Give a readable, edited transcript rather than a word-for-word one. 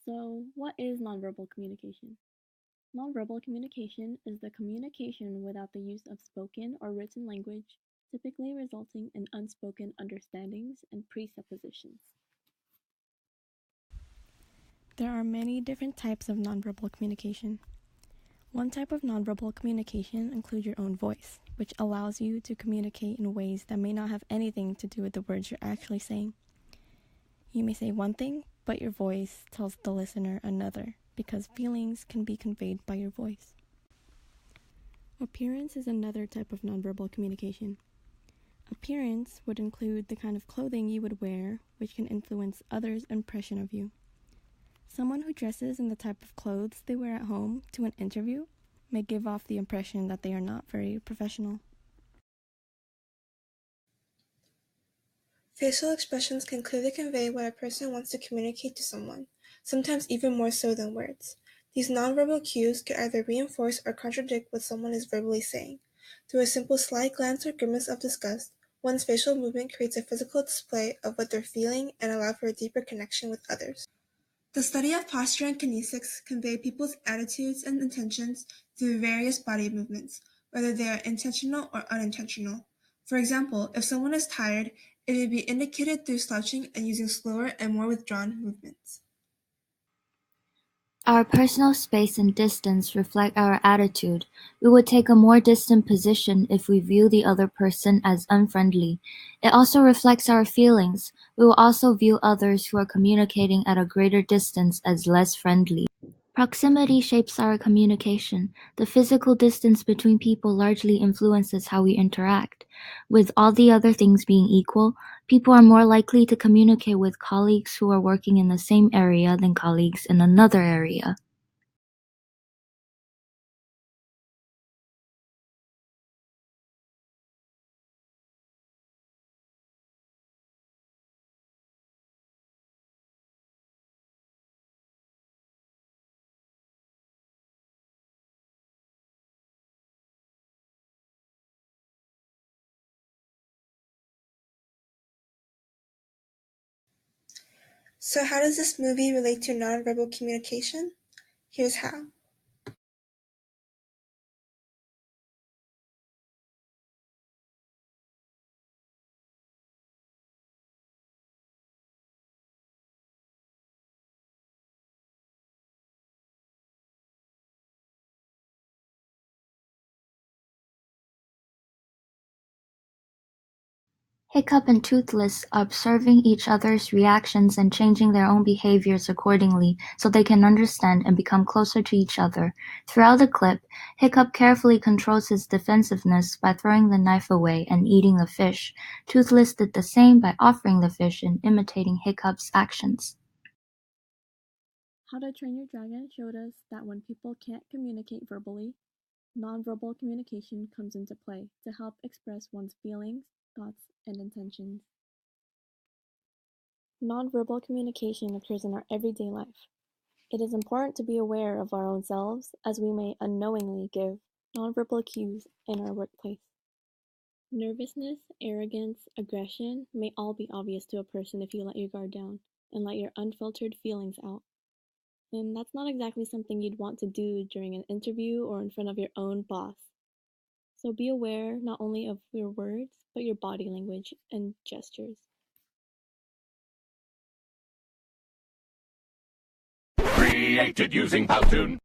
So, what is nonverbal communication? Nonverbal communication is the communication without the use of spoken or written language, typically resulting in unspoken understandings and presuppositions. There are many different types of nonverbal communication. One type of nonverbal communication includes your own voice, which allows you to communicate in ways that may not have anything to do with the words you're actually saying. You may say one thing, but your voice tells the listener another, because feelings can be conveyed by your voice. Appearance is another type of nonverbal communication. Appearance would include the kind of clothing you would wear, which can influence others' impression of you. Someone who dresses in the type of clothes they wear at home to an interview may give off the impression that they are not very professional. Facial expressions can clearly convey what a person wants to communicate to someone, sometimes even more so than words. These nonverbal cues can either reinforce or contradict what someone is verbally saying. Through a simple sly glance or grimace of disgust, one's facial movement creates a physical display of what they're feeling and allows for a deeper connection with others. The study of posture and kinesics convey people's attitudes and intentions through various body movements, whether they are intentional or unintentional. For example, if someone is tired, it may be indicated through slouching and using slower and more withdrawn movements. Our personal space and distance reflect our attitude. We would take a more distant position if we view the other person as unfriendly. It also reflects our feelings. We will also view others who are communicating at a greater distance as less friendly. Proximity shapes our communication. The physical distance between people largely influences how we interact. With all the other things being equal, people are more likely to communicate with colleagues who are working in the same area than colleagues in another area. So how does this movie relate to nonverbal communication? Here's how. Hiccup and Toothless are observing each other's reactions and changing their own behaviors accordingly so they can understand and become closer to each other. Throughout the clip, Hiccup carefully controls his defensiveness by throwing the knife away and eating the fish. Toothless did the same by offering the fish and imitating Hiccup's actions. How to Train Your Dragon showed us that when people can't communicate verbally, nonverbal communication comes into play to help express one's feelings, thoughts, and intentions. Nonverbal communication occurs in our everyday life. It is important to be aware of our own selves, as we may unknowingly give nonverbal cues in our workplace. Nervousness, arrogance, aggression may all be obvious to a person if you let your guard down and let your unfiltered feelings out. And that's not exactly something you'd want to do during an interview or in front of your own boss. So be aware not only of your words, but your body language and gestures. Created using Powtoon.